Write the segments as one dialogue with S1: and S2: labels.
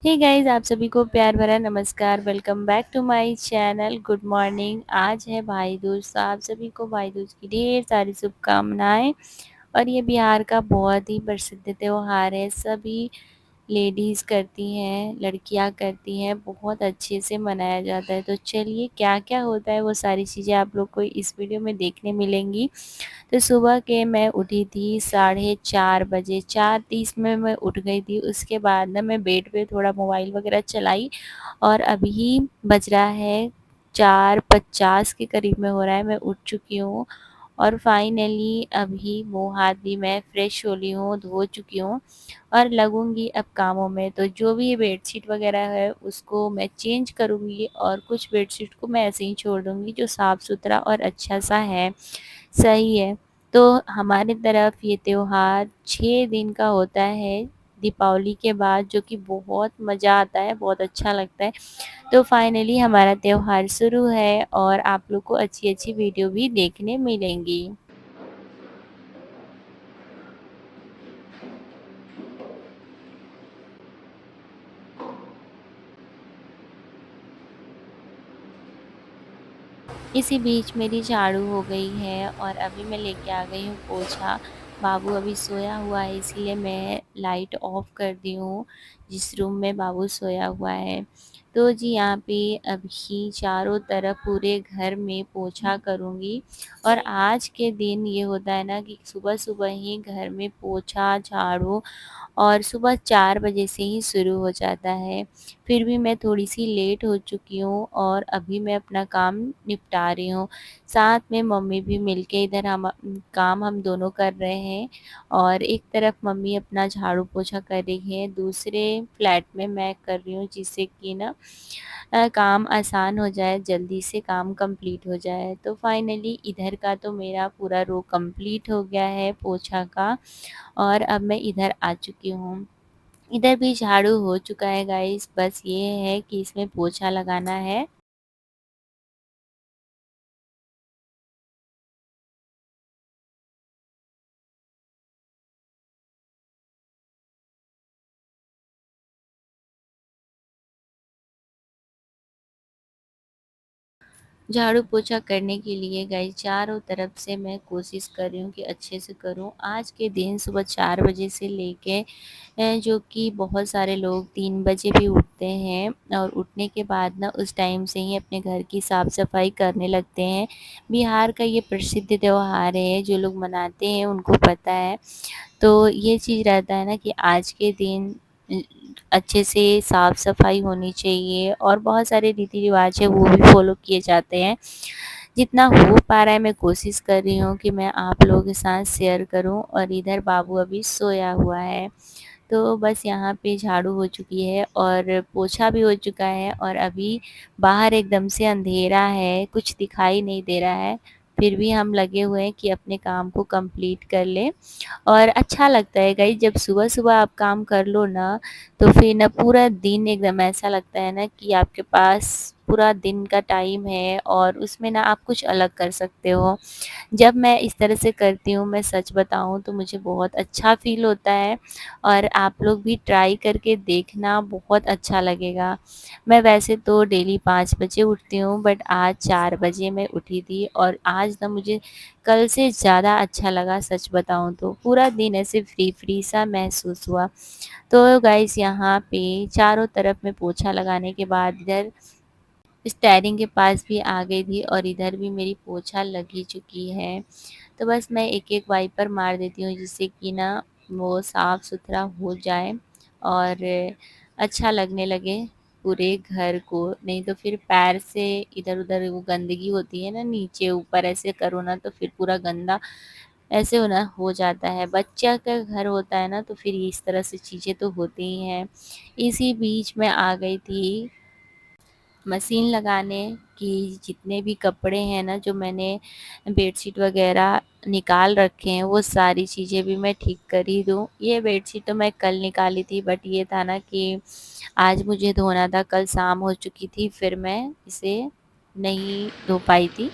S1: Hey guys, आप सभी को प्यार भरा नमस्कार। Welcome back to my channel. Good morning. आज है भाई दूज, तो आप सभी को भाई दूज की ढेर सारी शुभकामनाएं। और ये बिहार का बहुत ही प्रसिद्ध त्योहार है। सभी लेडीज़ करती हैं, लड़कियां करती हैं, बहुत अच्छे से मनाया जाता है। तो चलिए, क्या क्या होता है वो सारी चीज़ें आप लोग को इस वीडियो में देखने मिलेंगी। तो सुबह के मैं उठी थी 4:30 बजे, 4:30 में मैं उठ गई थी। उसके बाद ना मैं बेड पे थोड़ा मोबाइल वगैरह चलाई और अभी बज रहा है 4:50 के करीब में हो रहा है। मैं उठ चुकी हूँ और फाइनली अभी मुँह हाथ भी मैं फ्रेश हो ली हूँ, धो चुकी हूँ और लगूँगी अब कामों में। तो जो भी ये बेडशीट वगैरह है उसको मैं चेंज करूँगी और कुछ बेडशीट को मैं ऐसे ही छोड़ दूँगी जो साफ़-सुथरा और अच्छा-सा है, सही है। तो हमारे तरफ ये त्योहार 6 दिन का होता है दीपावली के बाद, जो कि बहुत मज़ा आता है, बहुत अच्छा लगता है। तो फाइनली हमारा त्योहार शुरू है और आप लोग को अच्छी-अच्छी वीडियो भी देखने मिलेंगी। इसी बीच मेरी झाड़ू हो गई है और अभी मैं लेके आ गई हूँ पोछा। बाबू अभी सोया हुआ है, इसलिए मैं लाइट ऑफ़ कर दी हूँ, जिस रूम में बाबू सोया हुआ है। तो जी यहाँ पे अभी चारों तरफ पूरे घर में पोछा करूँगी। और आज के दिन ये होता है ना कि सुबह-सुबह ही घर में पोछा, झाड़ू और सुबह 4 बजे से ही शुरू हो जाता है। फिर भी मैं थोड़ी-सी लेट हो चुकी हूँ और अभी मैं अपना काम निपटा रही हूँ। साथ में मम्मी भी मिलके इधर काम हम दोनों कर रहे हैं और एक तरफ मम्मी अपना झाड़ू-पोछा कर रही है, दूसरे फ्लैट में मैं कर रही हूँ, जिससे कि ना काम आसान हो जाए, जल्दी से काम कंप्लीट हो जाए। तो फाइनली इधर का तो मेरा पूरा रो कंप्लीट हो गया है पोछा का और अब मैं इधर आ चुकी हूँ। इधर भी झाड़ू हो चुका है गाइस, बस ये है कि इसमें पोछा लगाना है। झाड़ू पोछा करने के लिए गाइस चारों तरफ से मैं कोशिश कर रही हूँ कि अच्छे से करूँ। आज के दिन सुबह 4 बजे से लेके जो कि बहुत सारे लोग 3 बजे भी उठते हैं और उठने के बाद ना उस टाइम से ही अपने घर की साफ-सफाई करने लगते हैं। बिहार का ये प्रसिद्ध त्योहार है, जो लोग मनाते हैं उनको पता है। तो ये चीज़ रहता है ना कि आज के दिन अ, अच्छे से साफ-सफाई होनी चाहिए और बहुत सारे रीति-रिवाज है वो भी फ़ॉलो किए जाते हैं। जितना हो पा रहा है मैं कोशिश कर रही हूँ कि मैं आप लोगों के साथ शेयर करूँ और इधर बाबू अभी सोया हुआ है। तो बस यहाँ पे झाड़ू हो चुकी है और पोछा भी हो चुका है और अभी बाहर एकदम से अंधेरा है, कुछ दिखाई नहीं दे रहा है। फिर भी हम लगे हुए हैं कि अपने काम को कंप्लीट कर लें। और अच्छा लगता है गाइस, जब सुबह-सुबह आप काम कर लो ना, तो फिर ना पूरा दिन एकदम ऐसा लगता है ना कि आपके पास पूरा दिन का टाइम है और उसमें ना आप कुछ अलग कर सकते हो। जब मैं इस तरह से करती हूँ, मैं सच बताऊँ तो मुझे बहुत अच्छा फ़ील होता है और आप लोग भी ट्राई करके देखना, बहुत अच्छा लगेगा। मैं वैसे तो डेली 5 बजे उठती हूँ, बट आज 4 बजे मैं उठी थी और आज ना मुझे कल से ज़्यादा अच्छा लगा, सच बताऊँ तो। पूरा दिन ऐसे फ्री-फ्री सा महसूस हुआ। तो गाइस यहाँ पे चारों तरफ मैं पोछा लगाने के बाद इधर स्टेयरिंग के पास भी आ गई थी और इधर भी मेरी पोछा लग ही चुकी है। तो बस मैं एक-एक वाइपर मार देती हूँ, जिससे कि ना वो साफ़-सुथरा हो जाए और अच्छा लगने लगे पूरे घर को। नहीं तो फिर पैर से इधर-उधर वो गंदगी होती है ना, नीचे-ऊपर ऐसे करो ना तो फिर पूरा गंदा ऐसे होना हो जाता है। बच्चा का घर होता है ना, तो फिर इस तरह से चीज़ें तो होती ही हैं। इसी बीच मैं आ गई थी मशीन लगाने कि जितने भी कपड़े हैं ना, जो मैंने बेडशीट वग़ैरह निकाल रखे हैं, वो सारी चीज़ें भी मैं ठीक कर ही दूँ। ये बेडशीट तो मैं कल निकाली थी, बट ये था ना कि आज मुझे धोना था, कल शाम हो चुकी थी, फिर मैं इसे नहीं धो पाई थी।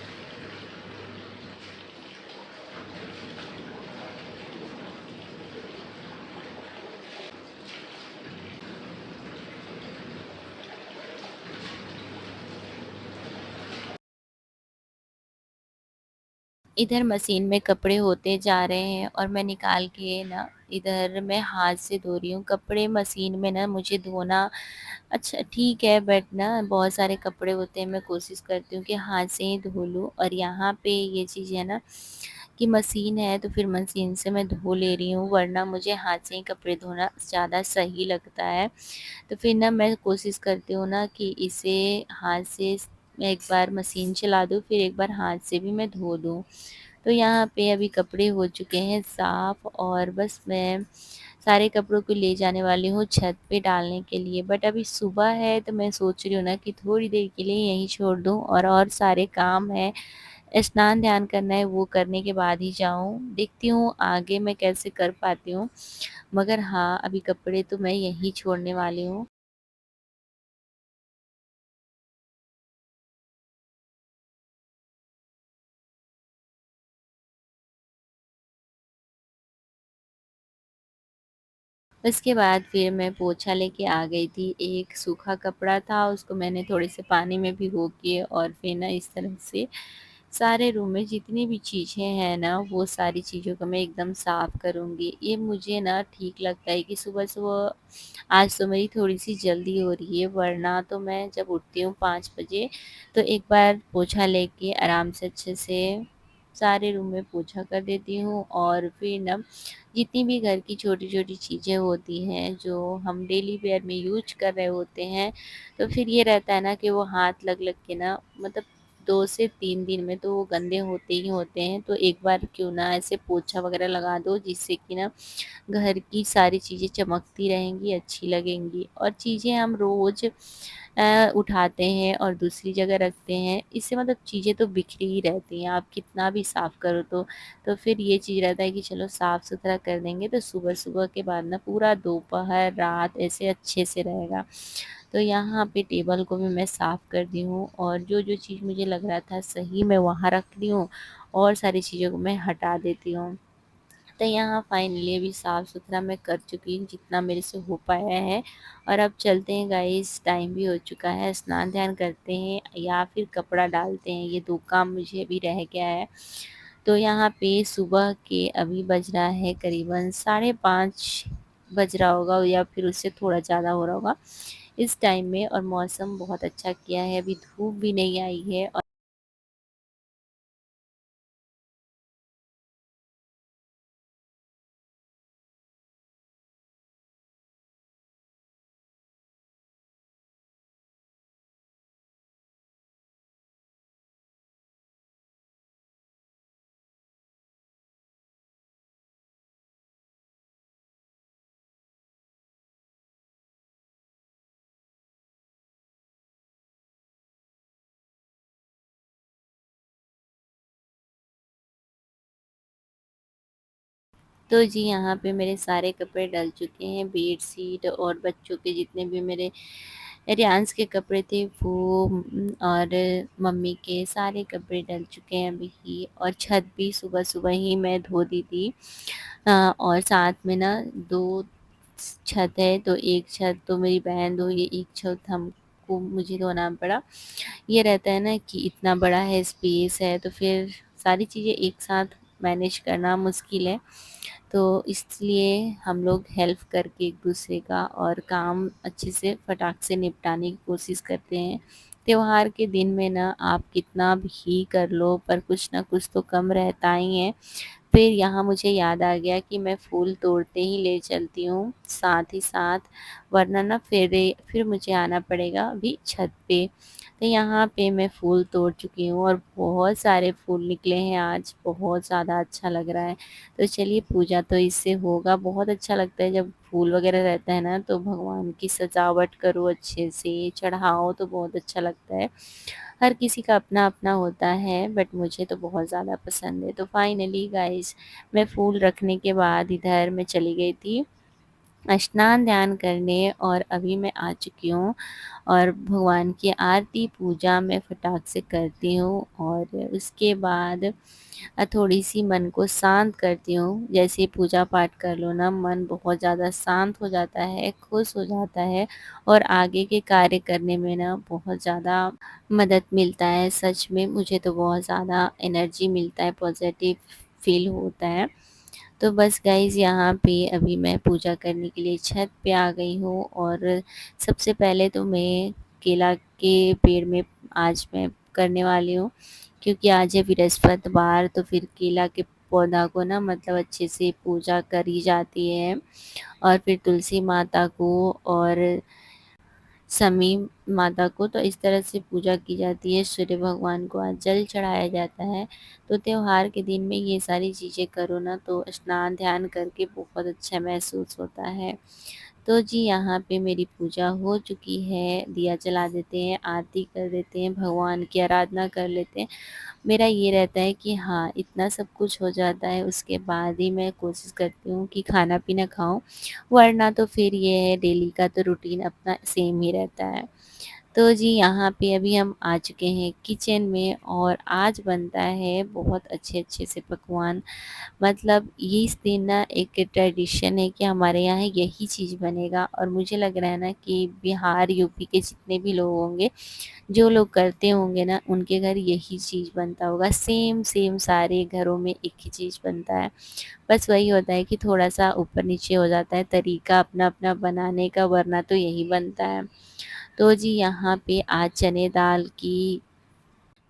S1: इधर मशीन में कपड़े होते जा रहे हैं और मैं निकाल के ना इधर मैं हाथ से धो रही हूँ कपड़े। मशीन में ना मुझे धोना अच्छा ठीक है, बट ना बहुत सारे कपड़े होते हैं, मैं कोशिश करती हूँ कि हाथ से ही धो लूँ। और यहाँ पे ये चीज़ है ना कि मशीन है तो फिर मशीन से मैं धो ले रही हूँ, वरना मुझे हाथ से ही कपड़े धोना ज़्यादा सही लगता है। तो फिर ना मैं कोशिश करती हूँ ना कि इसे हाथ से मैं एक बार मशीन चला दूँ, फिर एक बार हाथ से भी मैं धो दूँ। तो यहाँ पे अभी कपड़े हो चुके हैं साफ़ और बस मैं सारे कपड़ों को ले जाने वाली हूँ छत पे डालने के लिए। बट अभी सुबह है तो मैं सोच रही हूँ ना कि थोड़ी देर के लिए यहीं छोड़ दूँ और सारे काम हैं, स्नान ध्यान करना है, वो करने के बाद ही जाऊँ। देखती हूँ आगे मैं कैसे कर पाती हूँ। मगर हाँ, अभी कपड़े तो मैं यहीं छोड़ने वाली हूँ। उसके बाद फिर मैं पोछा लेके आ गई थी। एक सूखा कपड़ा था, उसको मैंने थोड़े से पानी में भिगो के और फिर ना इस तरह से सारे रूम में जितनी भी चीज़ें हैं ना, वो सारी चीज़ों को मैं एकदम साफ़ करूँगी। ये मुझे ना ठीक लगता है कि सुबह-सुबह आज तो मेरी थोड़ी-सी जल्दी हो रही है, वरना तो मैं जब उठती हूँ 5 बजे, तो एक बार पोछा लेके आराम से अच्छे से सारे रूम में पोछा कर देती हूँ। और फिर ना जितनी भी घर की छोटी-छोटी चीज़ें होती हैं, जो हम डेली वेयर में यूज़ कर रहे होते हैं, तो फिर ये रहता है ना कि वो हाथ लग-लग के ना मतलब 2 से 3 दिन में तो वो गंदे होते ही होते हैं। तो एक बार क्यों ना ऐसे पोछा वगैरह लगा दो, जिससे कि ना घर की सारी चीज़ें चमकती रहेंगी, अच्छी लगेंगी। और चीज़ें हम रोज़ उठाते हैं और दूसरी जगह रखते हैं, इससे मतलब चीज़ें तो बिखरी ही रहती हैं, आप कितना भी साफ़ करो तो फिर ये चीज़ रहता है कि चलो साफ़-सुथरा कर देंगे तो सुबह-सुबह के बाद ना पूरा दोपहर, रात ऐसे अच्छे से रहेगा। तो यहाँ पे टेबल को भी मैं साफ़ कर दी हूँ और जो-जो चीज़ मुझे लग रहा था सही, मैं वहाँ रख दी हूँ और सारी चीज़ों को मैं हटा देती हूँ। तो यहाँ फाइनली अभी साफ़-सुथरा मैं कर चुकी हूँ जितना मेरे से हो पाया है। और अब चलते हैं गाइस, टाइम भी हो चुका है, स्नान ध्यान करते हैं या फिर कपड़ा डालते हैं, ये 2 काम मुझे अभी रह गया है। तो यहाँ पे सुबह के अभी बज रहा है करीबन साढ़े 5 बज रहा होगा या फिर उससे थोड़ा ज़्यादा हो रहा होगा इस टाइम में। और मौसम बहुत अच्छा किया है, अभी धूप भी नहीं आई है। तो जी यहाँ पे मेरे सारे कपड़े डल चुके हैं, बेडशीट और बच्चों के जितने भी मेरे रियांस के कपड़े थे वो और मम्मी के सारे कपड़े डल चुके हैं अभी ही। और छत भी सुबह-सुबह ही मैं धो दी थी। और साथ में ना 2 छत है, तो एक छत तो मेरी बहन धोई, एक छत हमको मुझे धोना पड़ा। ये रहता है ना कि इतना बड़ा है, स्पेस है, तो फिर सारी चीज़ें एक साथ मैनेज करना मुश्किल है। तो इसलिए हम लोग हेल्प करके एक-दूसरे का और काम अच्छे से फटाक से निपटाने की कोशिश करते हैं। त्योहार के दिन में ना आप कितना भी कर लो, पर कुछ ना कुछ तो कम रहता ही है। फिर यहाँ मुझे याद आ गया कि मैं फूल तोड़ते ही ले चलती हूँ, साथ ही साथ, वरना ना फिर मुझे आना पड़ेगा अभी छत पे। तो यहाँ पे मैं फूल तोड़ चुकी हूँ और बहुत सारे फूल निकले हैं आज, बहुत ज़्यादा अच्छा लग रहा है। तो चलिए पूजा तो इससे होगा, बहुत अच्छा लगता है जब फूल वगैरह रहता है ना, तो भगवान की सजावट करो अच्छे से, चढ़ाओ तो बहुत अच्छा लगता है। हर किसी का अपना-अपना होता है, बट मुझे तो बहुत ज़्यादा पसंद है। तो फाइनली गाइज़, मैं फूल रखने के बाद इधर मैं चली गई थी स्नान ध्यान करने और अभी मैं आ चुकी हूँ और भगवान की आरती पूजा मैं फटाक से करती हूँ और उसके बाद थोड़ी-सी मन को शांत करती हूँ। जैसे ही पूजा पाठ कर लो ना मन बहुत ज़्यादा शांत हो जाता है, खुश हो जाता है और आगे के कार्य करने में ना बहुत ज़्यादा मदद मिलता है। सच में मुझे तो बहुत ज़्यादा एनर्जी मिलता है, पॉज़िटिव फ़ील होता है। तो बस गाइज़ यहाँ पे अभी मैं पूजा करने के लिए छत पे आ गई हूँ और सबसे पहले तो मैं केला के पेड़ में आज मैं करने वाली हूँ क्योंकि आज है बृहस्पतिवार तो फिर केला के पौधा को ना मतलब अच्छे से पूजा करी जाती है और फिर तुलसी माता को और शमी माता को तो इस तरह से पूजा की जाती है, सूर्य भगवान को आज जल चढ़ाया जाता है। तो त्योहार के दिन में ये सारी चीज़ें करो ना तो स्नान ध्यान करके बहुत अच्छा महसूस होता है। तो जी यहाँ पे मेरी पूजा हो चुकी है, दिया जला देते हैं, आरती कर देते हैं, भगवान की आराधना कर लेते हैं। मेरा ये रहता है कि हाँ, इतना सब कुछ हो जाता है उसके बाद ही मैं कोशिश करती हूँ कि खाना-पीना खाऊँ, वरना तो फिर ये है डेली का तो रूटीन अपना सेम ही रहता है। तो जी यहाँ पे अभी हम आ चुके हैं किचन में और आज बनता है बहुत अच्छे-अच्छे से पकवान। मतलब ये इस दिन ना एक ट्रेडिशन है कि हमारे यहाँ यही चीज़ बनेगा और मुझे लग रहा है ना कि बिहार, यूपी के जितने भी लोग होंगे जो लोग करते होंगे ना उनके घर यही चीज़ बनता होगा। सेम सारे घरों में एक ही चीज़ बनता है। बस वही होता है कि थोड़ा-सा ऊपर-नीचे हो जाता है तरीका अपना-अपना बनाने का वरना तो यही बनता है। तो जी यहाँ पे आज चने दाल की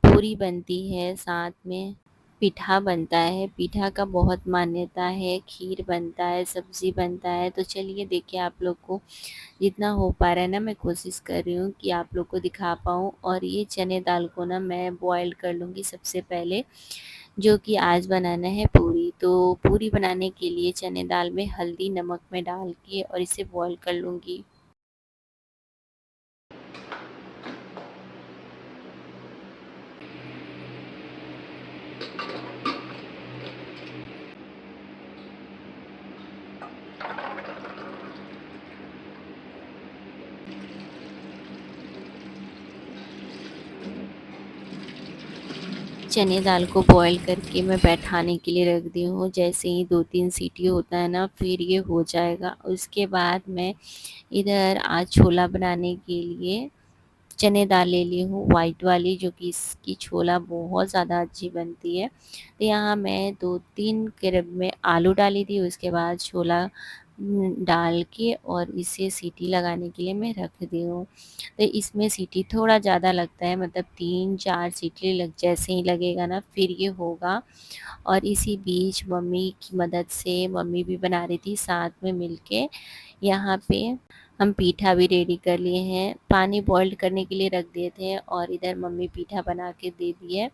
S1: पूरी बनती है, साथ में पीठा बनता है, पीठा का बहुत मान्यता है, खीर बनता है, सब्ज़ी बनता है। तो चलिए देखिए आप लोग को जितना हो पा रहा है ना मैं कोशिश कर रही हूँ कि आप लोग को दिखा पाऊँ और ये चने दाल को ना मैं बॉयल कर लूँगी सबसे पहले, जो कि आज बनाना है पूरी। तो पूरी बनाने के लिए चने दाल में हल्दी, नमक मैं डाल के और इसे बॉयल कर लूँगी। चने दाल को बॉयल करके मैं बैठाने के लिए रख दी हूँ। जैसे ही 2-3 सीटी होता है ना फिर ये हो जाएगा। उसके बाद मैं इधर आज छोला बनाने के लिए चने दाल ले ली हूँ वाइट वाली जो कि इसकी छोला बहुत ज़्यादा अच्छी बनती है। तो यहाँ मैं 2-3 करब में आलू डाली थी उसके बाद छोला डाल के और इसे सीटी लगाने के लिए मैं रख दी हूँ। तो इसमें सीटी थोड़ा ज़्यादा लगता है मतलब 3-4 सीटी लग जैसे ही लगेगा ना फिर ये होगा और इसी बीच मम्मी की मदद से मम्मी भी बना रही थी साथ में मिलके यहाँ पे हम पीठा भी रेडी कर लिए हैं। पानी बॉइल्ड करने के लिए रख दिए थे और इधर मम्मी पीठा बना के दे दिए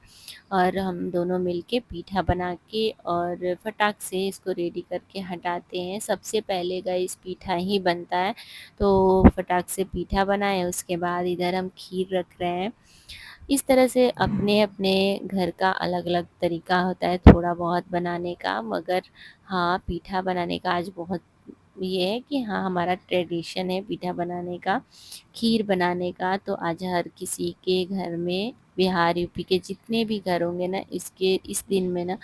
S1: और हम दोनों मिलके पीठा बना के और फटाक से इसको रेडी करके हटाते हैं। सबसे पहले गाइस पीठा ही बनता है, तो फटाक से पीठा बनाएँ उसके बाद इधर हम खीर रख रहे हैं। इस तरह से अपने-अपने घर का अलग-अलग तरीका होता है थोड़ा बहुत बनाने का मगर हाँ, पीठा बनाने का आज बहुत ये है कि हाँ, हमारा ट्रेडिशन है पीठा बनाने का, खीर बनाने का तो आज हर किसी के घर में बिहार, यूपी के जितने भी घर होंगे ना इसके इस दिन में ना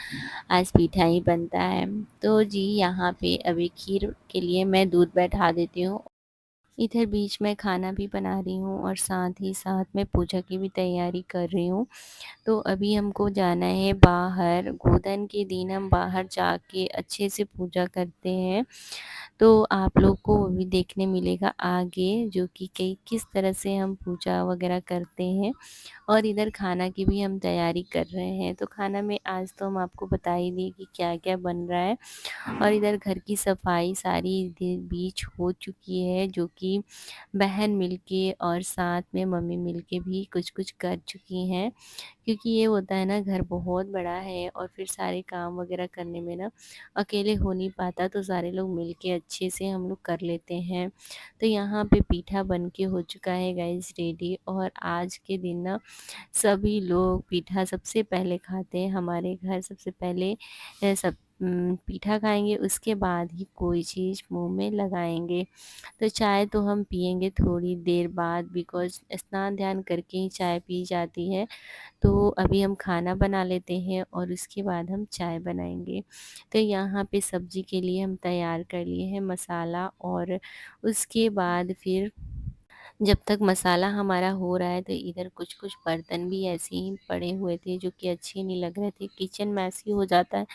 S1: आज पीठा ही बनता है। तो जी यहाँ पे अभी खीर के लिए मैं दूध बैठा देती हूँ। इधर बीच में खाना भी बना रही हूँ और साथ ही साथ मैं पूजा की भी तैयारी कर रही हूँ। तो अभी हमको जाना है बाहर, गोधन के दिन हम बाहर जाके अच्छे से पूजा करते हैं। तो आप लोग को वो भी देखने मिलेगा आगे जो कि कई किस तरह से हम पूजा वगैरह करते हैं और इधर खाना की भी हम तैयारी कर रहे हैं। तो खाना में आज तो हम आपको बता ही दिए कि क्या-क्या बन रहा है और इधर घर की सफाई सारी इधर बीच हो चुकी है जो कि बहन मिलके और साथ में मम्मी मिलके भी कुछ-कुछ कर चुकी हैं। क्योंकि ये होता है ना घर बहुत बड़ा है और फिर सारे काम वगैरह करने में ना अकेले हो नहीं पाता तो सारे लोग मिलके अच्छे से हम लोग कर लेते हैं। तो यहाँ पे पीठा बन के हो चुका है गाइस रेडी और आज के दिन ना सभी लोग पीठा सबसे पहले खाते हैं। हमारे घर सबसे पहले सब पीठा खाएँगे, उसके बाद ही कोई चीज़ मुँह में लगाएँगे। तो चाय तो हम पिएँगे थोड़ी देर बाद, बिकॉज़ स्नान ध्यान करके ही चाय पी जाती है। तो अभी हम खाना बना लेते हैं और उसके बाद हम चाय बनाएँगे। तो यहाँ पे सब्ज़ी के लिए हम तैयार कर लिए हैं मसाला, और उसके बाद फिर जब तक मसाला हमारा हो रहा है तो इधर कुछ-कुछ बर्तन भी ऐसे ही पड़े हुए थे जो कि अच्छे नहीं लग रहे थे। किचन मेसी हो जाता है,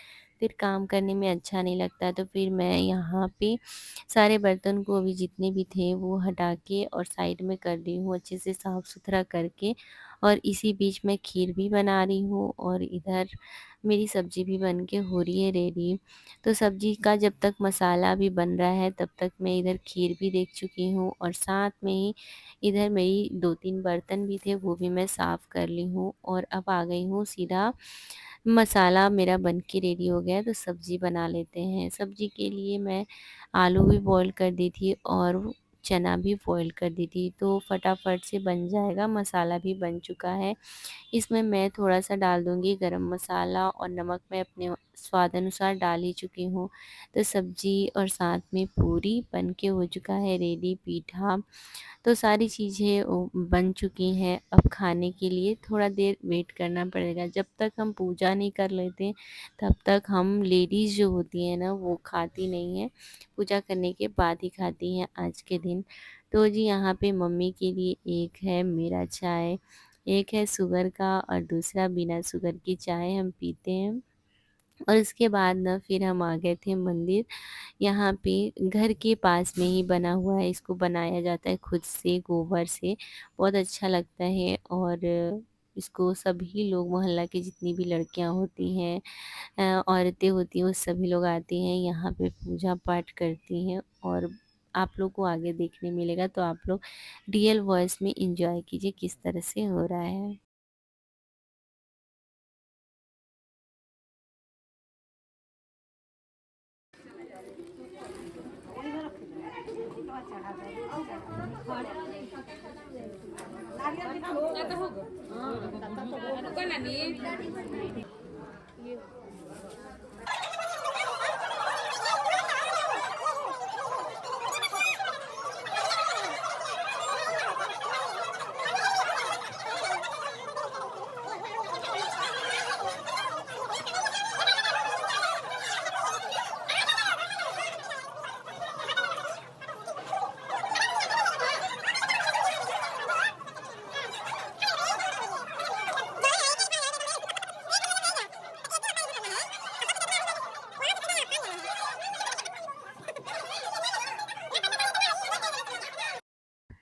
S1: फिर काम करने में अच्छा नहीं लगता है, तो फिर मैं यहाँ पे सारे बर्तन को अभी जितने भी थे वो हटा के और साइड में कर रही हूँ अच्छे से साफ-सुथरा करके, और इसी बीच मैं खीर भी बना रही हूँ और इधर मेरी सब्ज़ी भी बन के हो रही है रेडी। तो सब्ज़ी का जब तक मसाला भी बन रहा है तब तक मैं इधर खीर भी देख चुकी हूँ, और साथ में ही इधर मेरी 2-3 बर्तन भी थे वो भी मैं साफ़ कर ली हूँ, और अब आ गई हूँ सीधा, मसाला मेरा बन के रेडी हो गया है तो सब्ज़ी बना लेते हैं। सब्ज़ी के लिए मैं आलू भी बॉयल कर दी थी और चना भी बॉयल कर दी थी, तो फटाफट से बन जाएगा, मसाला भी बन चुका है। इसमें मैं थोड़ा-सा डाल दूँगी गरम मसाला, और नमक मैं अपने स्वाद अनुसार डाल ही चुकी हूँ। तो सब्ज़ी और साथ में पूरी बन के हो चुका है रेडी, पीठा, तो सारी चीज़ें बन चुकी हैं। अब खाने के लिए थोड़ा देर वेट करना पड़ेगा। जब तक हम पूजा नहीं कर लेते, तब तक हम लेडीज़ जो होती हैं ना, वो खाती नहीं हैं। पूजा करने के बाद ही खाती हैं आज के दिन। तो जी यहाँ पे मम्मी के लिए एक है मेरा चाय, एक है शुगर का, और दूसरा बिना शुगर की चाय हम पीते हैं। और इसके बाद ना फिर हम आ गए थे मंदिर। यहाँ पे घर के पास में ही बना हुआ है, इसको बनाया जाता है खुद से गोबर से, बहुत अच्छा लगता है। और इसको सभी लोग, मोहल्ला की जितनी भी लड़कियाँ होती हैं, औरतें होती हैं, वो सभी लोग आती हैं यहाँ पे पूजा पाठ करती हैं, और आप लोग को आगे देखने मिलेगा, तो आप लोग रियल वॉइस में एंजॉय कीजिए किस तरह से हो रहा है।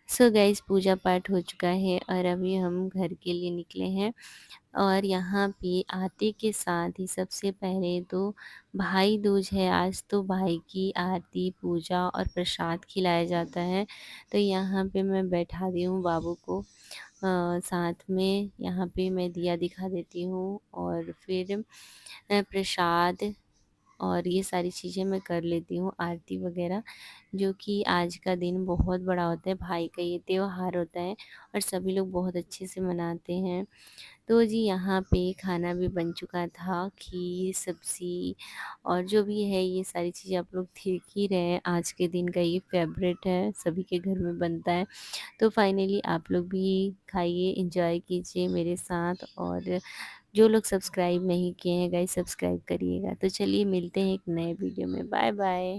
S1: सो गाइस, पूजा पाठ हो चुका है और अभी हम घर के लिए निकले हैं, और यहाँ पे आते के साथ ही सबसे पहले तो भाई दूज है आज, तो भाई की आरती, पूजा और प्रसाद खिलाया जाता है। तो यहाँ पे मैं बैठा दी हूँ बाबू को, साथ में यहाँ पे मैं दिया दिखा देती हूँ, और फिर प्रसाद और ये सारी चीज़ें मैं कर लेती हूँ, आरती वग़ैरह, जो कि आज का दिन बहुत बड़ा होता है, भाई का ये त्योहार होता है और सभी लोग बहुत अच्छे से मनाते हैं। तो जी यहाँ पे खाना भी बन चुका था, खीर, सब्ज़ी और जो भी है ये सारी चीज़ें आप लोग देख ही रहे हैं, आज के दिन का ये फ़ेवरेट है, सभी के घर में बनता है। तो फाइनली आप लोग भी खाइए, एन्जॉय कीजिए मेरे साथ, और जो लोग सब्सक्राइब नहीं किए हैं गाइस, सब्सक्राइब करिएगा। तो चलिए मिलते हैं एक नए वीडियो में। Bye bye.